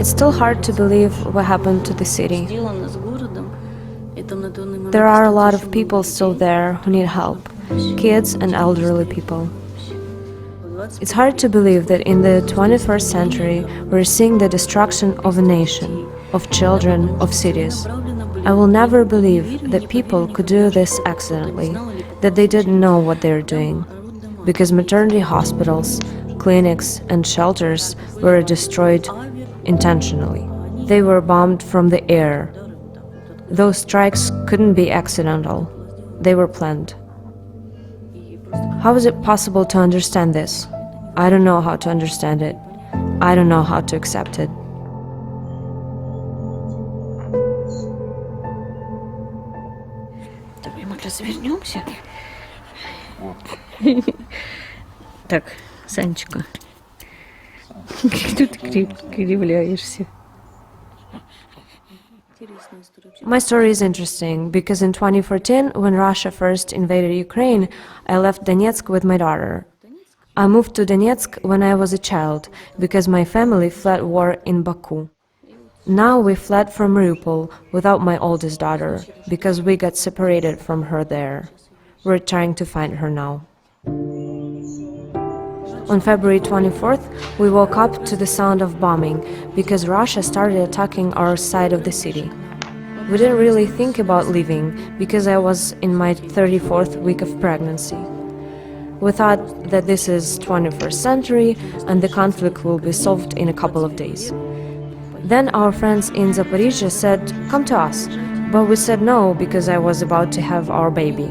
It's still hard to believe what happened to the city. There are a lot of people still there who need help, kids and elderly people. It's hard to believe that in the 21st century we're seeing the destruction of a nation, of children, of cities. I will never believe that people could do this accidentally, that they didn't know what they're doing, because maternity hospitals, clinics and shelters were destroyed intentionally. They were bombed from the air. Those strikes couldn't be accidental. They were planned. How is it possible to understand this? I don't know how to understand it. I don't know how to accept it. Давай мы развернемся. Так, Санечка, как ты кривляешься. My story is interesting because in 2014, when Russia first invaded Ukraine, I left Donetsk with my daughter. I moved to Donetsk when I was a child because my family fled war in Baku. Now we fled from Mariupol without my oldest daughter because we got separated from her there. We're trying to find her now. On February 24th, we woke up to the sound of bombing because Russia started attacking our side of the city. We didn't really think about leaving because I was in my 34th week of pregnancy. We thought that this is 21st century and the conflict will be solved in a couple of days. Then our friends in Zaporizhzhia said, "Come to us," but we said no because I was about to have our baby.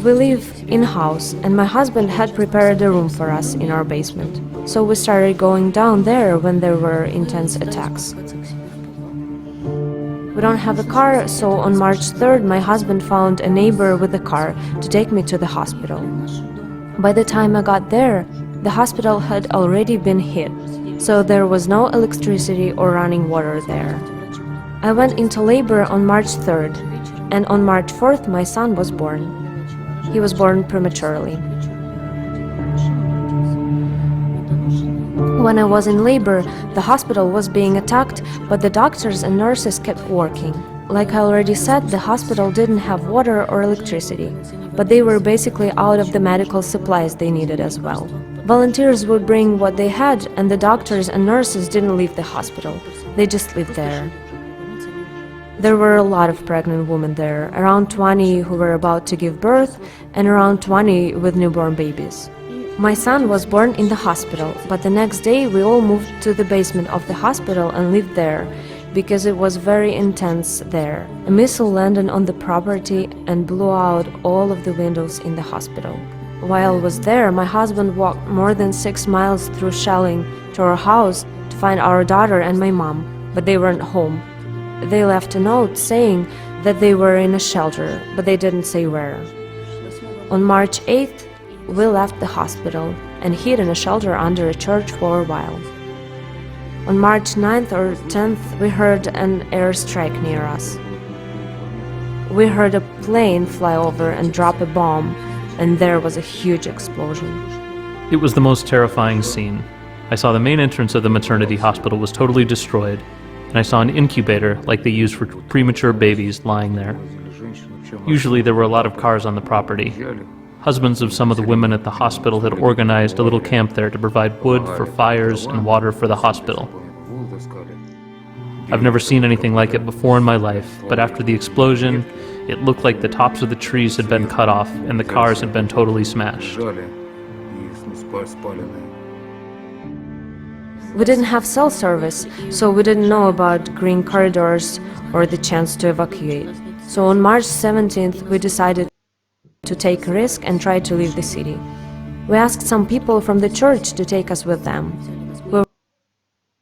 We live in-house and my husband had prepared a room for us in our basement, so we started going down there when there were intense attacks. We don't have a car, so on March 3rd my husband found a neighbor with a car to take me to the hospital. By the time I got there, the hospital had already been hit, so there was no electricity or running water there. I went into labor on March 3rd, and on March 4th my son was born. He was born prematurely. When I was in labor, the hospital was being attacked, but the doctors and nurses kept working. Like I already said, the hospital didn't have water or electricity, but they were basically out of the medical supplies they needed as well. Volunteers would bring what they had, and the doctors and nurses didn't leave the hospital. They just lived there. There were a lot of pregnant women there, around 20 who were about to give birth, and around 20 with newborn babies. My son was born in the hospital, but the next day we all moved to the basement of the hospital and lived there, because it was very intense there. A missile landed on the property and blew out all of the windows in the hospital. While I was there, my husband walked more than 6 miles through shelling to our house to find our daughter and my mom, but they weren't home. They left a note saying that they were in a shelter, but they didn't say where. On March 8th, we left the hospital and hid in a shelter under a church for a while. On March 9th or 10th, we heard an airstrike near us. We heard a plane fly over and drop a bomb, and there was a huge explosion. It was the most terrifying scene. I saw the main entrance of the maternity hospital was totally destroyed, and I saw an incubator like they use for premature babies lying there. Usually there were a lot of cars on the property. Husbands of some of the women at the hospital had organized a little camp there to provide wood for fires and water for the hospital. I've never seen anything like it before in my life, but after the explosion, it looked like the tops of the trees had been cut off and the cars had been totally smashed. We didn't have cell service, so we didn't know about green corridors or the chance to evacuate. So on March 17th, we decided to take a risk and try to leave the city. We asked some people from the church to take us with them. We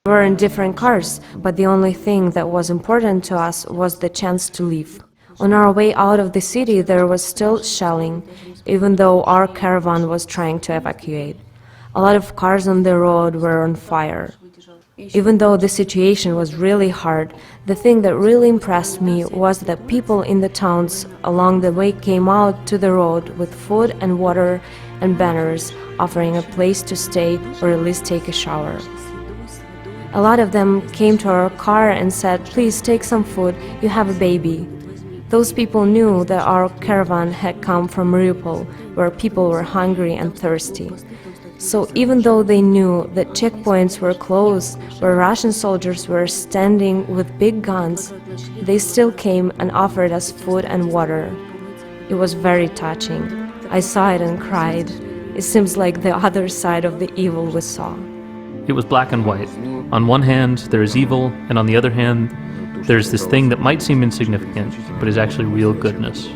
were in different cars, but the only thing that was important to us was the chance to leave. On our way out of the city, there was still shelling, even though our caravan was trying to evacuate. A lot of cars on the road were on fire. Even though the situation was really hard, the thing that really impressed me was that people in the towns along the way came out to the road with food and water and banners offering a place to stay or at least take a shower. A lot of them came to our car and said, "Please take some food, you have a baby." Those people knew that our caravan had come from Mariupol, where people were hungry and thirsty. So even though they knew that checkpoints were closed, where Russian soldiers were standing with big guns, they still came and offered us food and water. It was very touching. I saw it and cried. It seems like the other side of the evil we saw. It was black and white. On one hand, there is evil, and on the other hand, there's this thing that might seem insignificant, but is actually real goodness.